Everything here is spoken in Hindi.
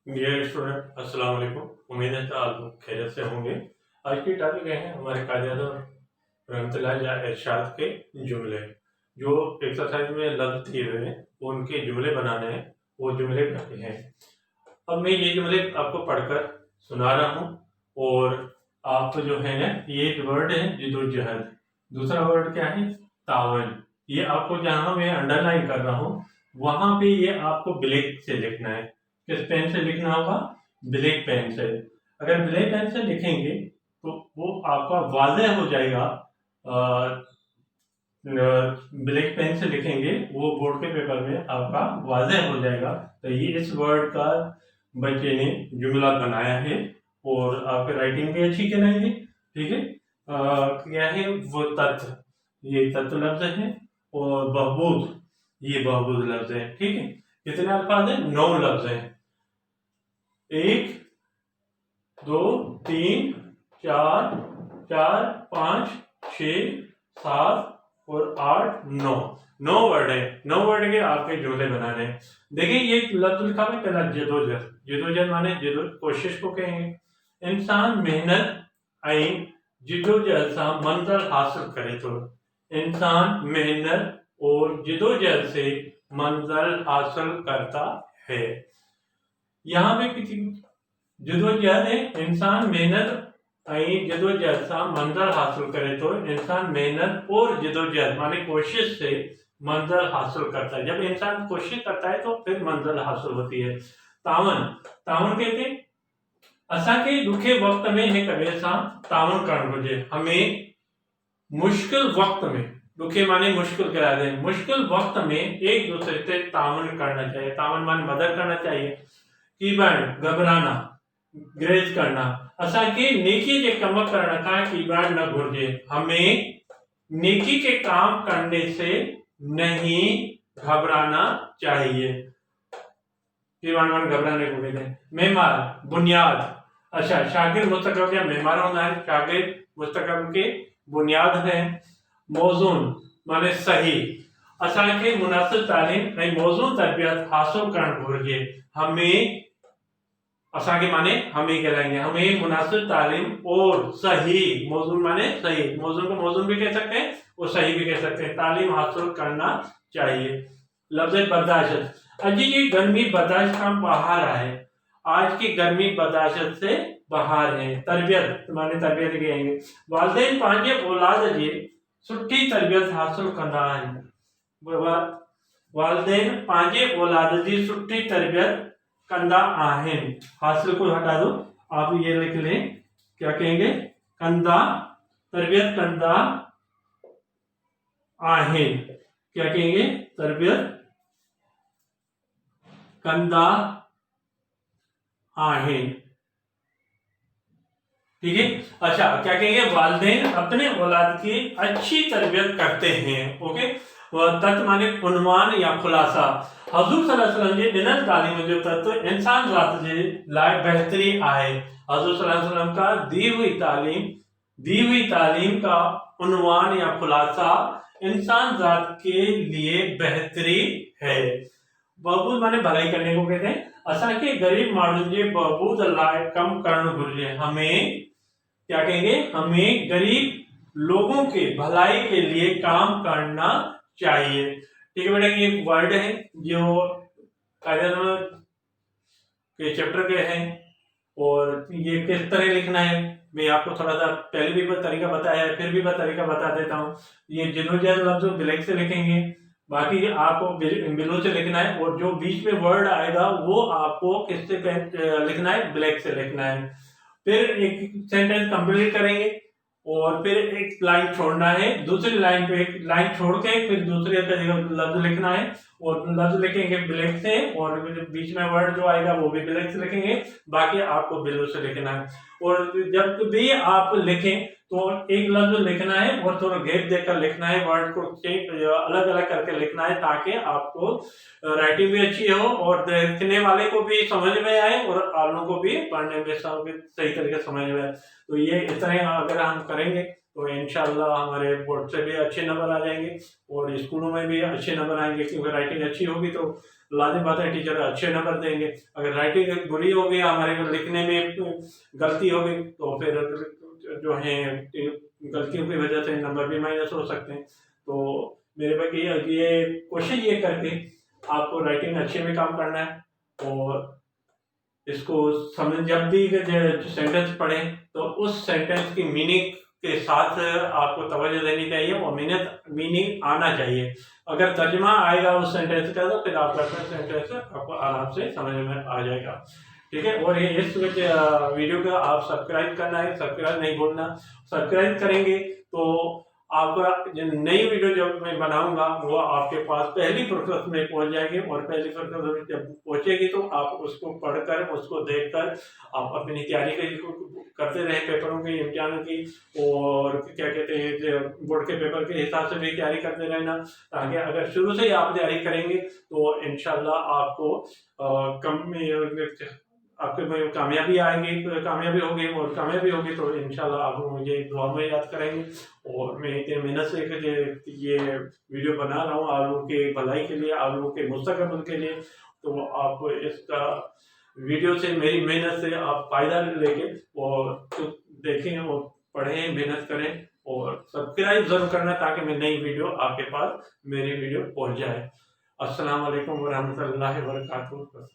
डियर स्टूडेंट अस्सलाम वालेकुम। उम्मीद है कि आप लोग खैरियत से होंगे। आज की टॉपिक है हमारे कायदे-आज़म रहमतुल्लाह या इरशाद के जुमले। जो एक्सरसाइज में लफ्ज़ दिए हुए हैं वो उनके जुमले बनाने हैं, वो जुमले करते हैं। अब मैं ये जुमले आपको पढ़कर सुना रहा हूँ और आप जो है ना, ये एक वर्ड है जिद्दोजहद, दूसरा वर्ड क्या है तावन। ये आपको जहाँ मैं अंडरलाइन कर रहा हूँ वहां पे ये आपको ब्लैक से लिखना है। किस पेन से लिखना होगा? ब्लैक पेन से। अगर ब्लैक पेन से लिखेंगे तो वो आपका वाज़ेह हो जाएगा। ब्लैक पेन से लिखेंगे वो बोर्ड के पेपर में आपका वाज़ेह हो जाएगा। तो ये इस वर्ड का बच्चे ने जुमला बनाया है और आपकी राइटिंग भी अच्छी कराएंगे। ठीक है। क्या है वो तत्व, ये तत्व लफ्ज है और बहबूद, ये बहबूद लफ्ज है। ठीक है। कितने अल्फाज है? 9 लफ्ज है। 1 2 3 4 4 5 6 7 और 8 9 वर्ड है। 9 वर्ड के आपके जुमले बनाने हैं। देखिए ये लफ्ज लिखा है पहला जदोजहद। जदोजहद माने कोशिश को कहेंगे। इंसान मेहनत आई जदोजहद से मंजिल हासिल करे तो, इंसान मेहनत और जदोजहद से मंजिल हासिल करता है। यहाँ पे किसी जदोजहद है, इंसान मेहनत जदोजहद से मंजिल हासिल करे तो, इंसान मेहनत और जदोजहद माने कोशिश से मंजिल हासिल करता है। जब इंसान कोशिश करता है तो फिर मंजिल हासिल होती है। तावन, तावन कहते हैं असांखे दुखे वक्त में हिक ॿिए सां तावन करणु घुरिजे। हमें मुश्किल वक्त में, दुखे माने मुश्किल करा दे, मुश्किल वक्त में एक दूसरे से तावन करना चाहिए। तावन माने मदद करना चाहिए। कीबड़ घबराना, ग्रेज करना। असांखे नेकी के कम करण का कीबड़ न घुरिजे। हमें नेकी के काम करने से नहीं घबराना चाहिए। घबराने को कहते हैं। मेमार, बुनियाद। अच्छा, शागिर्द मुस्तकबिल के मेमार होना है, शागिर्द मुस्तकबिल के बुनियाद है। मौजून माने सही। असांखे मुनासिब तालीम ऐं मौजून तरबियत हासिल करण घुरिजे। हमें, असांखे माने हमें कहलाएंगे, हमें मुनासिब तालीम और सही, मौजून माने सही, मौजून को मौजून भी कह सकते हैं और सही भी कह सकते हैं, तालीम हासिल करना चाहिए। लफ्ज़ बर्दाश्त। अजी की गर्मी बर्दाश्त का बाहर है। आज की गर्मी बर्दाश्त से बाहर है। तरबियत माने तरबियत कहेंगे। वालिदैन पंहिंजे औलाद जी सुठी तरबियत हासिल कंदा आहिनि। वालिदैन पंहिंजे औलाद जी सुठी तरबियत कंदा आहिनि। हासिल को हटा दो, आप ये लिख लें, क्या कहेंगे? कंदा, तरबियत कंदा आहिनि। क्या कहेंगे? तरबियत कंदा आहिनि। ठीक है। अच्छा, क्या कहेंगे? वालिदैन अपने औलाद की अच्छी तरबियत करते हैं। ओके। तत्व माने उन्वान या खुलासा। हजूर सल्लल्लाहु अलैहि वसल्लम जे ॾिनल तालीम जो तत्व इंसान ज़ात जे लाइ बहतरी आहे। हजूर सल्लल्लाहु अलैहि वसल्लम का दी हुई तालीम का उन्वान या खुलासा इंसान ज़ात के लिए बेहतरी है। बहबूद माने भलाई करने को कहते हैं। असांखे गरीब माण्हुनि जे बहबूद लाइ कम करणु घुरिजे। हमें, क्या कहेंगे? हमें गरीब लोगों के भलाई के लिए काम करना चाहिए। ठीक है बेटा, ये वर्ड है जो कायदे के चैप्टर के हैं और ये किस तरह लिखना है मैं आपको थोड़ा सा पहले भी तरीका बताया है, फिर भी तरीका बता देता हूँ। ये जदोजहद लफ्ज ब्लैक से लिखेंगे, बाकी आपको बिलो से लिखना है और जो बीच में वर्ड आएगा वो आपको किससे लिखना है? ब्लैक से लिखना है। फिर एक सेंटेंस कंप्लीट करेंगे और फिर एक लाइन छोड़ना है, दूसरी लाइन पे एक लाइन छोड़ के फिर दूसरे लफ्ज लिखना है और लफ्ज लिखेंगे ब्लैक से और बीच में वर्ड जो आएगा वो भी ब्लैक से लिखेंगे, बाकी आपको बिलो से लिखना है। और जब भी आप लिखें तो एक लफ्ज लिखना है और थोड़ा गैप देकर लिखना है, वर्ड को अलग अलग करके लिखना है ताकि आपको राइटिंग भी अच्छी हो और देखने वाले को भी समझ में आए और आप लोगों को भी पढ़ने में सही तरीके से समझ में आए। तो ये इस तरह अगर हम करेंगे तो इंशाल्लाह हमारे बोर्ड से भी अच्छे नंबर आ जाएंगे और स्कूलों में भी अच्छे नंबर आएंगे, क्योंकि राइटिंग अच्छी होगी तो लाजिम बात है टीचर अच्छे नंबर देंगे। अगर राइटिंग बुरी होगी, हमारे लिखने में गलती होगी, तो फिर जो है गलतियों की वजह से नंबर भी माइनस हो सकते हैं। तो मेरे भाई ये कोशिश ये करके आपको राइटिंग अच्छे में काम करना है और इसको समझ जब भी सेंटेंस पढ़े तो उस सेंटेंस की मीनिंग के साथ आपको तवज्जो देनी चाहिए और मीनिंग आना चाहिए। अगर तर्जुमा आएगा उस सेंटेंस का तो फिर आपका सेंटेंस आपको आराम से समझ में आ जाएगा। ठीक है, और ये इस वीडियो का आप सब्सक्राइब करना है, सब्सक्राइब नहीं भूलना। सब्सक्राइब करेंगे तो आपका जो नई वीडियो जब मैं बनाऊंगा वो आपके पास पहली फुर्सत में पहुंच जाएगी और पहली फुर्सत में जब पहुंचेगी तो आप उसको पढ़कर, उसको देखकर आप अपनी तैयारी करते रहे पेपरों की, इम्तिहानों की, और क्या कहते हैं बोर्ड के पेपर के हिसाब से भी तैयारी करते रहना, ताकि अगर शुरू से ही आप तैयारी करेंगे तो इंशाल्लाह आपको आपके में कामयाबी आएगी, कामयाबी होगी तो इंशाल्लाह आप मुझे दुआ में याद करेंगे। और मैं इतनी मेहनत से ये वीडियो बना रहा हूँ आप लोगों के भलाई के लिए, आप लोगों के मुस्तकबिल के लिए। तो आप इसका वीडियो से, मेरी मेहनत से आप फायदा लेके और तो देखें और पढ़ें, मेहनत करें और सब्सक्राइब जरूर करना ताकि मैं नई वीडियो आपके पास मेरी वीडियो पहुंच जाए। अस्सलाम वालेकुम वरहमतुल्लाहि वबरकातुहू।